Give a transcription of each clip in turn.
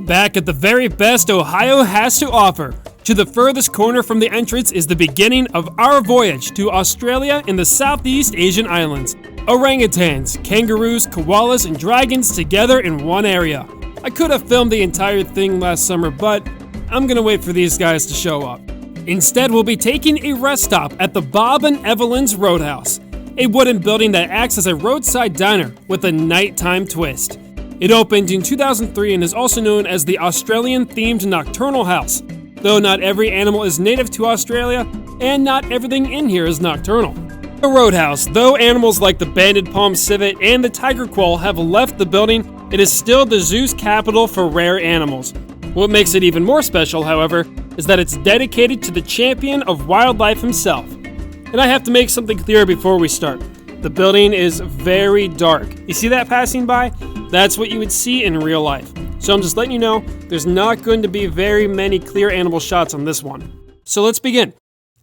back at the very best Ohio has to offer. To the furthest corner from the entrance is the beginning of our voyage to Australia in the Southeast Asian islands. Orangutans, kangaroos, koalas, and dragons together in one area. I could have filmed the entire thing last summer, but I'm gonna wait for these guys to show up. Instead, we'll be taking a rest stop at the Bob and Evelyn's Roadhouse, a wooden building that acts as a roadside diner with a nighttime twist. It opened in 2003 and is also known as the Australian-themed Nocturnal House, though not every animal is native to Australia, and not everything in here is nocturnal. The Roadhouse, though animals like the banded palm civet and the tiger quoll have left the building, it is still the zoo's capital for rare animals. What makes it even more special, however, is that it's dedicated to the champion of wildlife himself. And I have to make something clear before we start. The building is very dark. You see that passing by? That's what you would see in real life. So I'm just letting you know, there's not going to be very many clear animal shots on this one. So let's begin.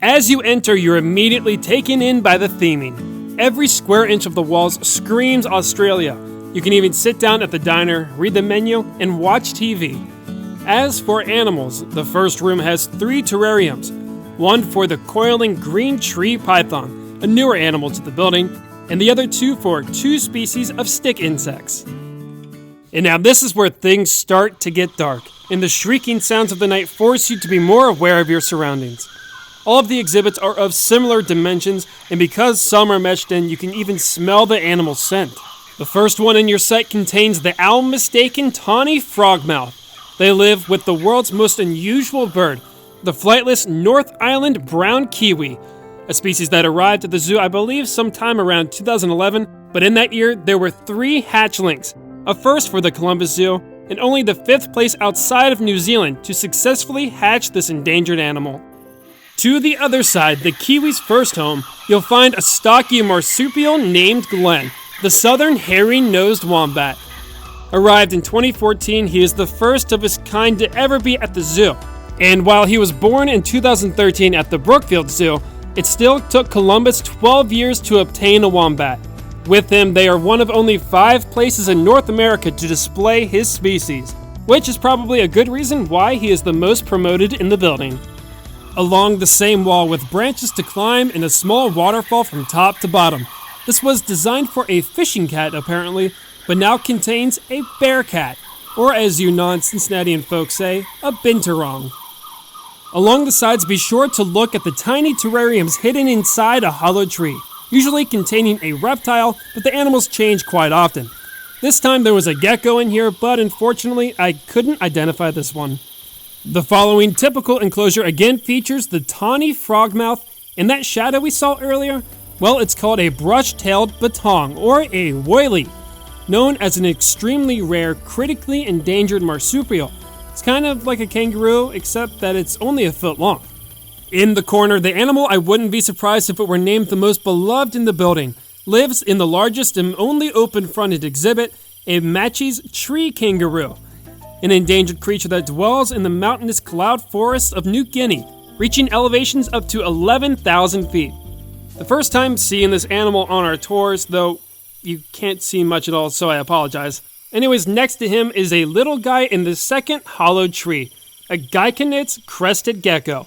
As you enter, you're immediately taken in by the theming. Every square inch of the walls screams Australia. You can even sit down at the diner, read the menu, and watch TV. As for animals, the first room has 3 terrariums. One for the coiling green tree python, a newer animal to the building, and the other 2 for 2 species of stick insects. And now this is where things start to get dark, and the shrieking sounds of the night force you to be more aware of your surroundings. All of the exhibits are of similar dimensions, and because some are meshed in, you can even smell the animal scent. The first one in your sight contains the owl-mistaken tawny frogmouth. They live with the world's most unusual bird, the flightless North Island brown kiwi, a species that arrived at the zoo, I believe, sometime around 2011, but in that year, there were 3 hatchlings, a first for the Columbus Zoo, and only the 5th place outside of New Zealand to successfully hatch this endangered animal. To the other side, the kiwi's first home, you'll find a stocky marsupial named Glenn, the southern hairy-nosed wombat. Arrived in 2014, he is the first of his kind to ever be at the zoo. And while he was born in 2013 at the Brookfield Zoo, it still took Columbus 12 years to obtain a wombat. With him, they are one of only 5 places in North America to display his species, which is probably a good reason why he is the most promoted in the building. Along the same wall with branches to climb and a small waterfall from top to bottom. This was designed for a fishing cat, apparently, but now contains a bear cat, or as you non-Cincinnatian folks say, a binturong. Along the sides, be sure to look at the tiny terrariums hidden inside a hollow tree, usually containing a reptile, but the animals change quite often. This time there was a gecko in here, but unfortunately I couldn't identify this one. The following typical enclosure again features the tawny frogmouth, and that shadow we saw earlier, well, it's called a brush-tailed batong, or a woylie, known as an extremely rare, critically endangered marsupial. It's kind of like a kangaroo, except that it's only a foot long. In the corner, the animal I wouldn't be surprised if it were named the most beloved in the building, lives in the largest and only open-fronted exhibit, a Matschie's tree kangaroo, an endangered creature that dwells in the mountainous cloud forests of New Guinea, reaching elevations up to 11,000 feet. The first time seeing this animal on our tours, though you can't see much at all, so I apologize. Anyways, next to him is a little guy in the second hollowed tree, a Geikonitz crested gecko.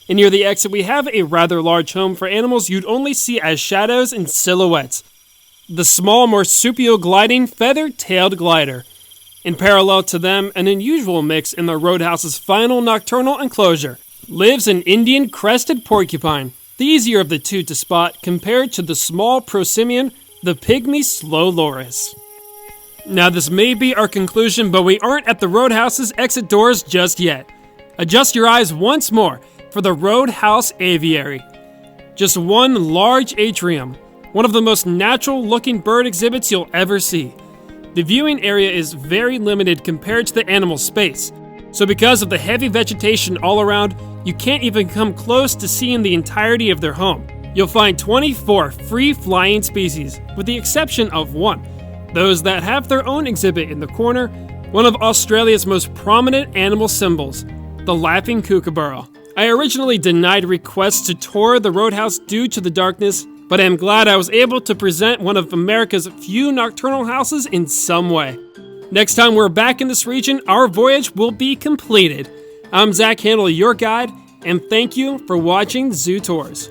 And near the exit, we have a rather large home for animals you'd only see as shadows and silhouettes. The small marsupial gliding feather-tailed glider. In parallel to them, an unusual mix in the Roadhouse's final nocturnal enclosure, lives an Indian crested porcupine, the easier of the 2 to spot compared to the small prosimian, the pygmy slow loris. Now this may be our conclusion, but we aren't at the Roadhouse's exit doors just yet. Adjust your eyes once more for the Roadhouse Aviary. Just one large atrium, one of the most natural looking bird exhibits you'll ever see. The viewing area is very limited compared to the animal space, so because of the heavy vegetation all around, you can't even come close to seeing the entirety of their home. You'll find 24 free-flying species, with the exception of one, those that have their own exhibit in the corner, one of Australia's most prominent animal symbols, the laughing kookaburra. I originally denied requests to tour the Roadhouse due to the darkness, but I am glad I was able to present one of America's few nocturnal houses in some way. Next time we're back in this region, our voyage will be completed. I'm Zach Handel, your guide, and thank you for watching Zoo Tours.